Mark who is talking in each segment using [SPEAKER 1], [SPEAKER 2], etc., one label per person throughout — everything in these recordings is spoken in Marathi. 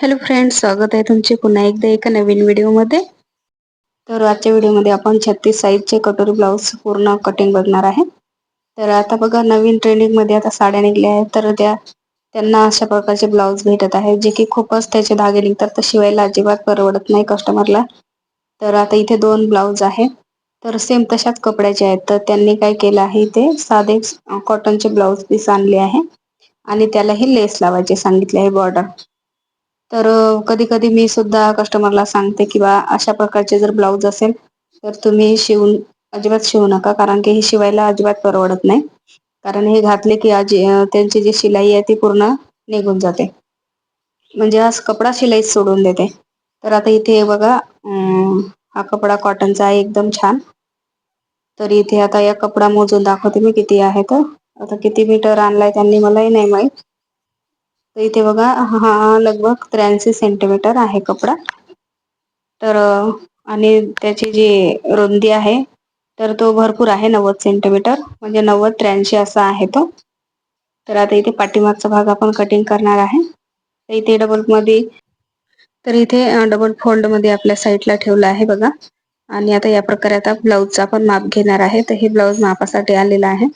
[SPEAKER 1] हॅलो फ्रेंड्स, स्वागत आहे तुमचे पुन्हा एकदा एका नवीन व्हिडिओमध्ये. तर आजच्या व्हिडिओमध्ये आपण 36 साईजचे कटोरी ब्लाऊज पूर्ण कटिंग बघणार आहे. तर आता बघा, नवीन ट्रेंडिंग मध्ये आता साड्या निघल्या आहेत, तर त्यांना अशा प्रकारचे ब्लाऊज भेटत आहेत जे की खूपच त्याचे धागे निघतात, तर शिवायला अजिबात परवडत नाही कस्टमरला. तर आता इथे 2 ब्लाऊज आहे, तर सेम तशाच कपड्याचे आहेत. तर त्यांनी काय केलं आहे, ते साधे कॉटनचे ब्लाऊज पीस आणले आहे आणि त्यालाही लेस लावायचे सांगितले आहे, बॉर्डर. तर कधी कधी मी सुद्धा कस्टमरला सांगते की बा, अशा प्रकारचे जर ब्लाऊज असेल तर तुम्ही अजिबात शिवू नका, कारण की हे शिवायला अजिबात परवडत नाही. कारण हे घातले की त्यांची जी शिलाई आहे ती पूर्ण निघून जाते, म्हणजे हा कपडा शिलाईच सोडून देते. तर आता इथे बघा, हा कपडा कॉटनचा आहे, एकदम छान. तर इथे आता या कपडा मोजून दाखवते मी किती आहे. तर आता किती मीटर आणलाय त्यांनी मलाही नाही माहित. तर इथे बघा, हा लगभग 83 सेंटीमीटर आहे कपडा. तर आणि त्याची जी रुंदी आहे तर तो भरपूर आहे, 90 सेंटीमीटर, म्हणजे 90-83 असा आहे तो. तर आता इथे पाठीमागचा भाग आपण कटिंग करणार आहे. तर इथे डबल फोल्ड मध्ये आपल्या साईडला ठेवलं आहे बघा. आणि आता या प्रकारे आता ब्लाऊजचा आपण माप घेणार आहे. तर हे ब्लाऊज मापासाठी आलेला आहे.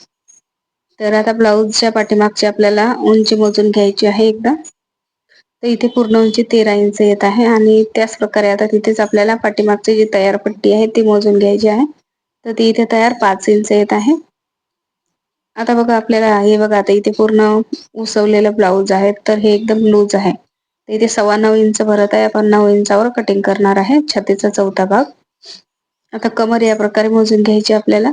[SPEAKER 1] तर आता ब्लाऊजच्या पाठीमागची आपल्याला उंची मोजून घ्यायची आहे एकदा. तर इथे पूर्ण उंची 13 इंच येत आहे, आणि त्याच प्रकारे आता तिथेच आपल्याला पाठीमागची जी तयार पट्टी आहे ती मोजून घ्यायची आहे. तर ती इथे तयार 5 इंच येत आहे. आता बघा, आपल्याला हे बघा, आता इथे पूर्ण उसवलेलं ब्लाऊज आहे, तर हे एकदम लूज आहे. इथे 9.25 इंच भरत आहे, आपण 9 इंचावर कटिंग करणार आहे छातीचा चौथा भाग. आता कमर या प्रकारे मोजून घ्यायची आपल्याला.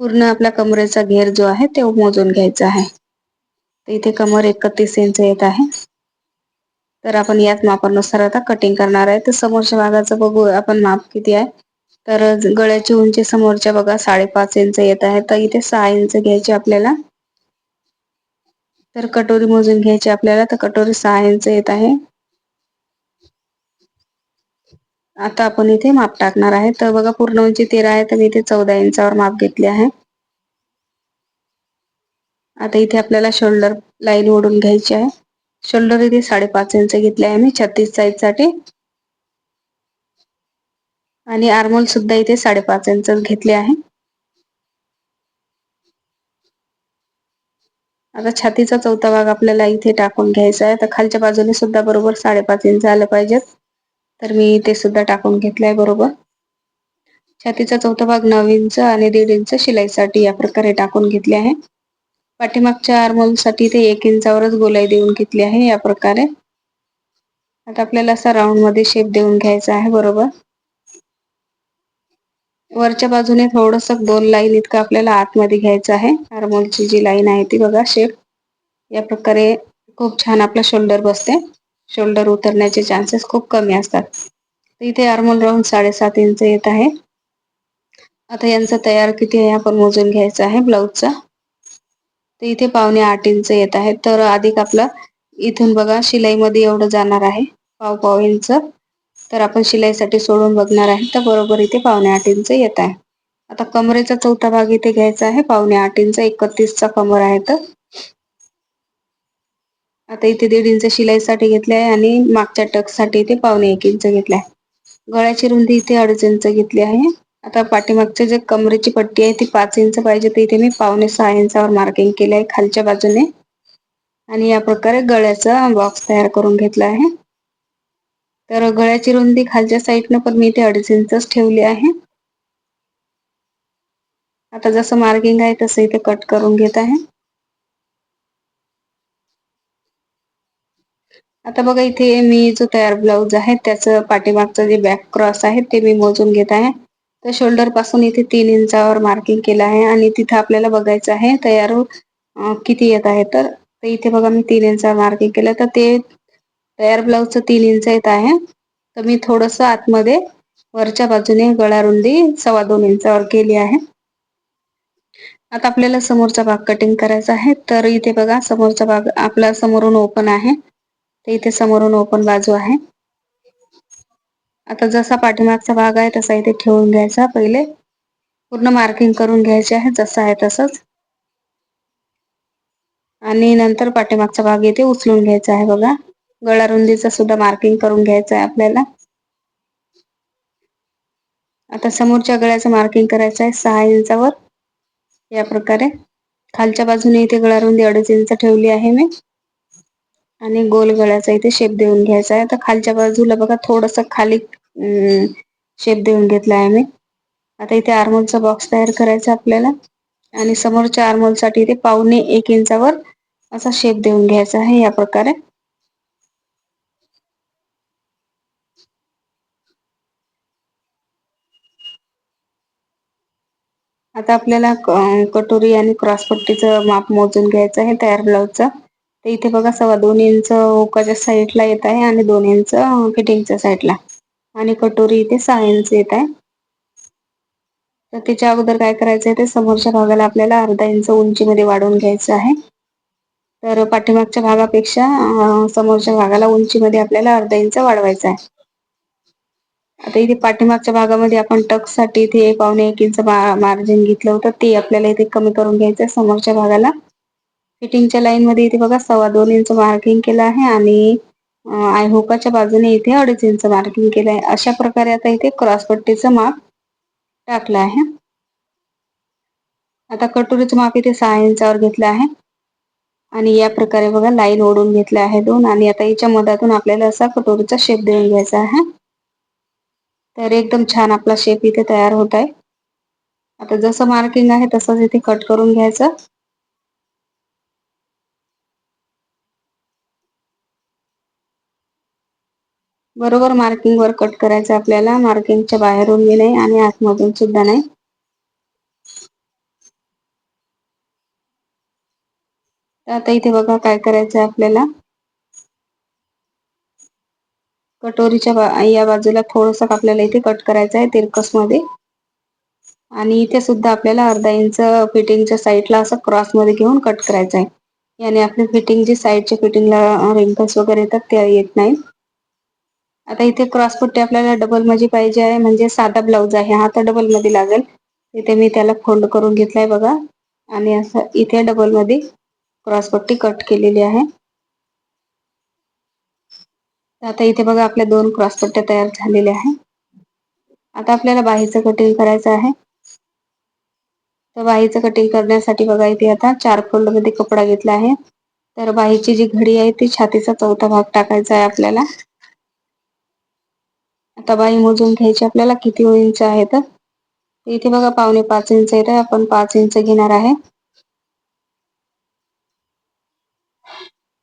[SPEAKER 1] पूर्ण आपल्या कमरेचा घेर जो आहे ते मोजून घ्यायचा आहे. तर इथे कमर 31 इंच येत आहे. तर आपण याच मापानुसार आता कटिंग करणार आहे. तर समोरच्या भागाचं बघू आपण माप किती आहे. तर गळ्याची उंची समोरच्या बघा 5.5 इंच येत आहे, तर इथे 6 इंच घ्यायची आपल्याला. तर कटोरी मोजून घ्यायची आपल्याला. तर कटोरी 6 इंच येत आहे. आता आपण इथे माप टाकणार आहे. तर बघा, पूर्ण उंची 13 आहे, तर मी इथे 14 इंचावर माप घेतले आहे. आता इथे आपल्याला शोल्डर लाईन ओढून घ्यायची आहे. शोल्डर इथे 5.5 इंच घेतले आहे मी 36 साईज साठी. आणि आर्मोल सुद्धा इथे 5.5 इंच घेतले आहे. आता छातीचा चौथा भाग आपल्याला इथे टाकून घ्यायचा आहे. तर खालच्या बाजूने सुद्धा बरोबर 5.5 इंच आलं पाहिजेत. तर मी ते सुद्धा टाकून घेतलंय बरोबर. छातीचा चौथा भाग 9 इंच आणि 1.5 इंच शिलाईसाठी या प्रकारे टाकून घेतले आहे. पाठीमागच्या आर्मोल साठी ते 1 इंचावरच गोलाई देऊन घेतली आहे या प्रकारे. आता आपल्याला असा राऊंड मध्ये शेप देऊन घ्यायचा आहे बरोबर. वरच्या बाजूने थोडस 2 लाईन इतकं आपल्याला आतमध्ये घ्यायचं आहे. आर्मोलची जी लाईन आहे ती बघा, शेप या प्रकारे खूप छान आपला शोल्डर बसते. शोल्डर उतरण्याचे चान्सेस खूप कमी असतात. इथे आर्मोल राऊंड 7.5 इंच येत आहे. आता यांचा तयार किती आहे आपण मोजून घ्यायचा आहे ब्लाऊजचा. तर इथे 7.25 इंच येत आहे. तर अधिक आपलं इथून बघा, शिलाई मध्ये एवढं जाणार आहे 1.5 इंच. तर आपण शिलाईसाठी सोडून बघणार आहे, तर बरोबर इथे 7.25 इंच येत आहे. आता कमरेचा चौथा भाग इथे घ्यायचा आहे 7.25 इंच. 31 चा कमर आहे. तर आता इथे 1.5 इंच शिलाईसाठी घेतले आहे, आणि मागच्या टक साठी इथे 1.25 इंच घेतले आहे. गळ्याची रुंदी इथे 2.5 इंच घेतली आहे. आता पाठीमागचे जे कमरेची पट्टी आहे ती 5 इंच पाहिजे, तर इथे मी 5.6 इंचावर मार्किंग केले आहे खालच्या बाजूने. आणि या प्रकारे गळ्याचा बॉक्स तयार करून घेतला आहे. तर गळ्याची रुंदी खालच्या साईडनं पण मी इथे 2.5 इंचच ठेवली आहे. आता जसं मार्किंग आहे तसं इथे कट करून घेत आहे. आता बघा, इथे मी जो तयार ब्लाऊज आहे त्याचं पाठीमागचं जे बॅक क्रॉस आहे ते मी मोजून घेत आहे. तर शोल्डर पासून इथे 3 इंचावर मार्किंग केलं आहे, आणि तिथं आपल्याला बघायचं आहे तयार किती येत आहे. तर इथे बघा, मी 3 इंचावर मार्किंग केलं, तर ते तयार ब्लाऊजचं 3 इंच येत आहे. तर मी थोडस आतमध्ये वरच्या बाजूने गळा रुंदी 2.25 इंचावर केली आहे. आता आपल्याला समोरचा भाग कटिंग करायचा आहे. तर इथे बघा, समोरचा भाग आपला समोरून ओपन आहे. तर इथे समोरून ओपन बाजू आहे. आता जसा पाठीमागचा भाग आहे तसा इथे ठेवून घ्यायचा. पहिले पूर्ण मार्किंग करून घ्यायचे आहे जसं आहे तसंच, आणि नंतर पाठीमागचा भाग इथे उचलून घ्यायचा आहे बघा. गळा रुंदीचं सुद्धा मार्किंग करून घ्यायचं आहे आपल्याला. आता समोरच्या गळ्याचं मार्किंग करायचं आहे 6 इंचावर. या प्रकारे खालच्या बाजूने इथे गळा रुंदी 2.5 इंच ठेवली आहे मी आणि गोल गळ्याचा इथे शेप देऊन घ्यायचा आहे. तर खालच्या बाजूला बघा थोडस खाली शेप देऊन घेतला आहे मी. आता इथे आर्मोलचा बॉक्स तयार करायचा आपल्याला आणि समोरच्या आर्मोल साठी इथे 1.25 इंचावर असा शेप देऊन घ्यायचा आहे या प्रकारे. आता आपल्याला कटोरी आणि क्रॉसपट्टीचं माप मोजून घ्यायचं आहे तयार ब्लाऊजचं. तर इथे बघा 2.25 इंच हुकाच्या साईडला येत आहे आणि 2 इंच फिटिंगच्या साईडला आणि कटोरी इथे 6 इंच येत आहे. तर त्याच्या अगोदर काय करायचं आहे ते समोरच्या भागाला आपल्याला अर्धा इंच उंचीमध्ये वाढवून घ्यायचं आहे. तर पाठीमागच्या भागापेक्षा समोरच्या भागाला उंचीमध्ये आपल्याला अर्धा इंच वाढवायचा आहे. आता इथे पाठीमागच्या भागामध्ये आपण टक्स साठी इथे 1.25 इंच मार्जिन घेतलं होतं ते आपल्याला इथे कमी करून घ्यायचं समोरच्या भागाला. फिटिंगच्या लाईन मध्ये इथे बघा 2.25 इंच मार्किंग केलं आहे आणि आय हुकाच्या बाजूने इथे 2.5 इंच मार्किंग केलं आहे. अशा प्रकारे आता इथे क्रॉसपट्टीचं माप टाकलं आहे. आता कटोरीचं माप इथे 6 इंचावर घेतलं आहे आणि या प्रकारे बघा लाईन ओढून घेतल्या आहे 2 आणि आता याच्या मधातून आपल्याला असा कटोरीचा शेप देऊन घ्यायचा आहे. तर एकदम छान आपला शेप इथे तयार होत आहे. आता जसं मार्किंग आहे तसंच इथे कट करून घ्यायचं. बरोबर मार्किंग वर कट करायचं आपल्याला. मार्किंगच्या बाहेरून बी नाही आणि आतमधून सुद्धा नाही. तर आता इथे बघा काय करायचं आपल्याला. कटोरीच्या या बाजूला थोडस आपल्याला इथे कट करायचं आहे तिरकस मध्ये आणि इथे सुद्धा आपल्याला अर्धा इंच फिटिंगच्या साईडला असं क्रॉस मध्ये घेऊन कट करायचं आहे. याने आपली फिटिंग जी साईडच्या फिटिंगला रिंकल्स वगैरे येतात त्या येत नाही. आता इथे क्रॉसपट्टी आपल्याला डबल मध्ये पाहिजे आहे म्हणजे साधा ब्लाऊज आहे हा तर डबल मध्ये लागेल. इथे मी त्याला फोल्ड करून घेतलाय बघा आणि असं इथे डबल मध्ये क्रॉसपट्टी कट केलेली आहे. आता इथे बघा आपल्या 2 क्रॉसपट्ट्या तयार झालेल्या आहे. आता आपल्याला बाहीचं कटिंग करायचं आहे. तर बाहीचं कटिंग करण्यासाठी बघा इथे आता 4 फोल्ड मध्ये कपडा घेतला आहे. तर बाहीची जी घडी आहे ती छातीचा 4था भाग टाकायचा आहे आपल्याला. आता बाही मोजून घ्यायची आपल्याला किती इंच आहे तर इथे बघा 5.25 इंच येत आहे. आपण 5 इंच घेणार आहे.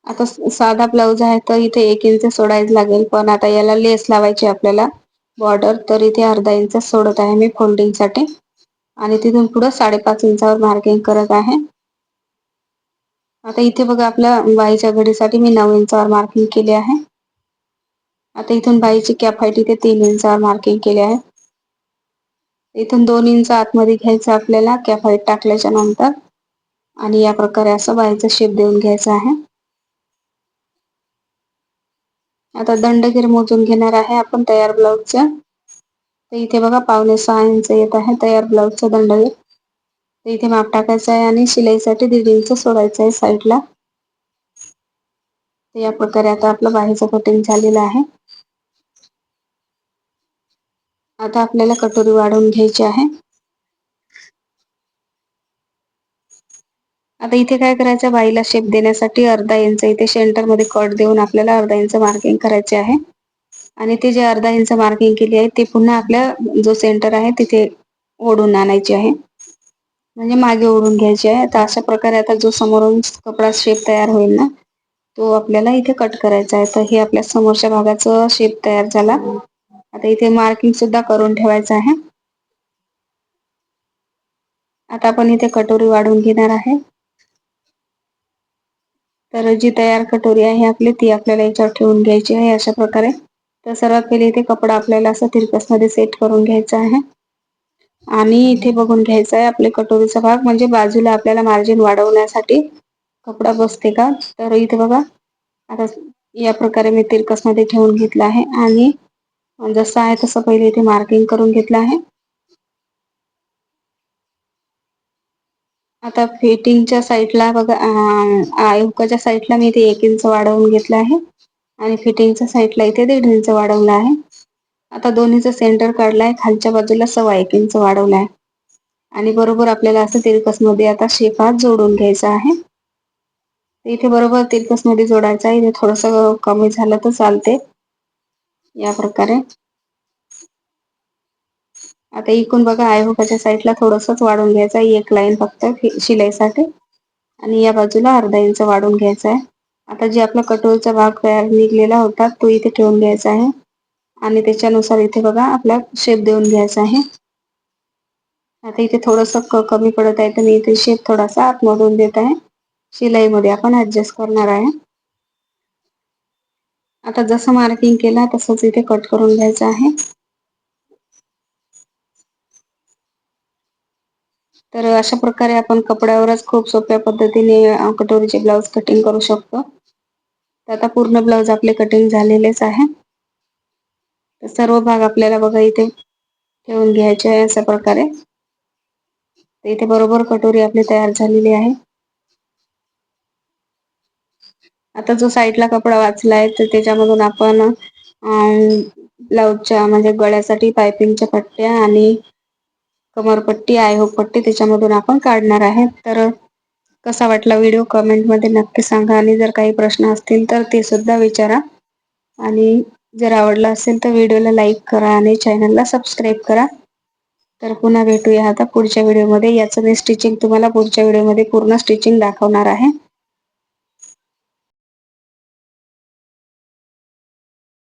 [SPEAKER 1] आता साधा ब्लाऊज आहे तर इथे 1 इंच सोडायच लागेल पण आता याला लेस लावायची आपल्याला बॉर्डर. तर इथे अर्धा इंच सोडत आहे मी फोल्डिंग साठी आणि तिथून पुढे 5.5 इंचावर मार्किंग करत आहे. आता इथे बघा आपल्या बाहीच्या घडीसाठी मी 9 इंचावर मार्किंग केले आहे. आता इथून बाहीची कॅप हाईट इथे 3 इंचावर मार्किंग केले आहे. इथून 2 इंच आतमध्ये घ्यायचं आपल्याला कॅप हाईट टाकल्याच्या नंतर आणि या प्रकारे असं बाहीचा शेप देऊन घ्यायचा आहे. आता दंडगीर मोजून घेणार आहे आपण तयार ब्लाऊजच्या. तर इथे बघा 5.25 इंच येत आहे तयार ब्लाऊजचा दंडगीर. तर इथे माप टाकायचं आहे आणि शिलाईसाठी 1.5 इंच सोडायचं आहे साईडला. तर या प्रकारे आता आपलं बाहीचं कटिंग झालेलं आहे. आता आपल्याला कटोरी वाढवून घ्यायची आहे. आता इथे काय करायचं बाहीला शेप देण्यासाठी अर्धा इंच इथे सेंटर मध्ये कट देऊन आपल्याला अर्धा इंच मार्किंग करायचे आहे आणि ते जे अर्धा इंच मार्किंग केली आहे ते पुन्हा आपल्या जो सेंटर आहे तिथे ओढून आणायची आहे म्हणजे मागे ओढून घ्यायची आहे. तर अशा प्रकारे आता जो समोरून कपडा शेप तयार होईल ना तो आपल्याला इथे कट करायचा आहे. तर हे आपल्या समोरच्या भागाचा शेप तयार झाला. आता इथे मार्किंग सुद्धा करून ठेवायचं आहे. आता आपण इथे कटोरी वाढवून घेणार आहे. तर जी तयार कटोरी आहे आपली ती आपल्याला याच्यावर ठेवून घ्यायची आहे अशा प्रकारे. तर सर्वात पहिले इथे कपडा आपल्याला असं तिरकस मध्ये सेट करून घ्यायचा आहे आणि इथे बघून घ्यायचा आहे आपले कटोरीचा भाग म्हणजे बाजूला आपल्याला मार्जिन वाढवण्यासाठी कपडा बसते का. तर इथे बघा आता या प्रकारे मी तिरकस मध्ये ठेवून घेतला आहे आणि जसं आहे तसं पहिले इथे मार्किंग करून घेतलं आहे. आता फिटिंगच्या साईडला बघा हुकाच्या साईडला मी इथे 1 इंच वाढवून घेतला आहे आणि फिटिंगच्या साईडला इथे 1.5 इंच वाढवला आहे. आता दोन्हीचं सेंटर काढलाय, खालच्या बाजूला 1.25 इंच वाढवलाय आणि बरोबर आपल्याला असं तिरकसमध्ये आता शेप हा जोडून घ्यायचा आहे. इथे बरोबर तिरकसमध्ये जोडायचा आहे. इथे थोडंसं कमी झालं तर चालते. या प्रकारे आता इकडून बघा आयहोपाच्या साईडला थोडंसंच वाढवून घ्यायचं आहे, एक लाईन फक्त शिलाईसाठी आणि या बाजूला अर्धा इंच वाढवून घ्यायचा आहे. आता जे आपला कटोरीचा भाग तयार निघलेला होता तो इथे ठेवून घ्यायचा आहे आणि त्याच्यानुसार इथे बघा आपला शेप देऊन घ्यायचा आहे. आता इथे थोडंसं कमी पडत आहे तर मी इथे शेप थोडासा आतमधून देत आहे. शिलाईमध्ये आपण ऍडजस्ट करणार आहे. आता जसं मार्किंग केला तसंच इथे कट करून घ्यायचं आहे. तर अशा प्रकारे आपण कपड्यावरच खूप सोप्या पद्धतीने कटोरीचे ब्लाउज कटिंग करू शकतो. तर आता पूर्ण ब्लाउज आपले कटिंग झालेलेच आहे. तर सर्व भाग आपल्याला बघा इथे ठेवून घ्यायचे आहे अशा प्रकारे. तर इथे बरोबर कटोरी आपली तयार झालेली आहे. आता जो साईडला कपडा वाचलाय तर त्याच्यामधून आपण ब्लाउजच्या म्हणजे गळ्यासाठी पायपिंगच्या पट्ट्या आणि कमरपट्टी आयहोप पट्टी त्याच्यामधून आपण काढणार आहे. तर कसा वाटला व्हिडिओ कमेंटमध्ये नक्की सांगा आणि जर काही प्रश्न असतील तर ते सुद्धा विचारा आणि जर आवडला असेल तर व्हिडिओला लाईक करा आणि चॅनलला सबस्क्राईब करा. तर पुन्हा भेटूया आता पुढच्या व्हिडिओमध्ये. याचं मी स्टिचिंग तुम्हाला पुढच्या व्हिडिओमध्ये पूर्ण स्टिचिंग दाखवणार आहे.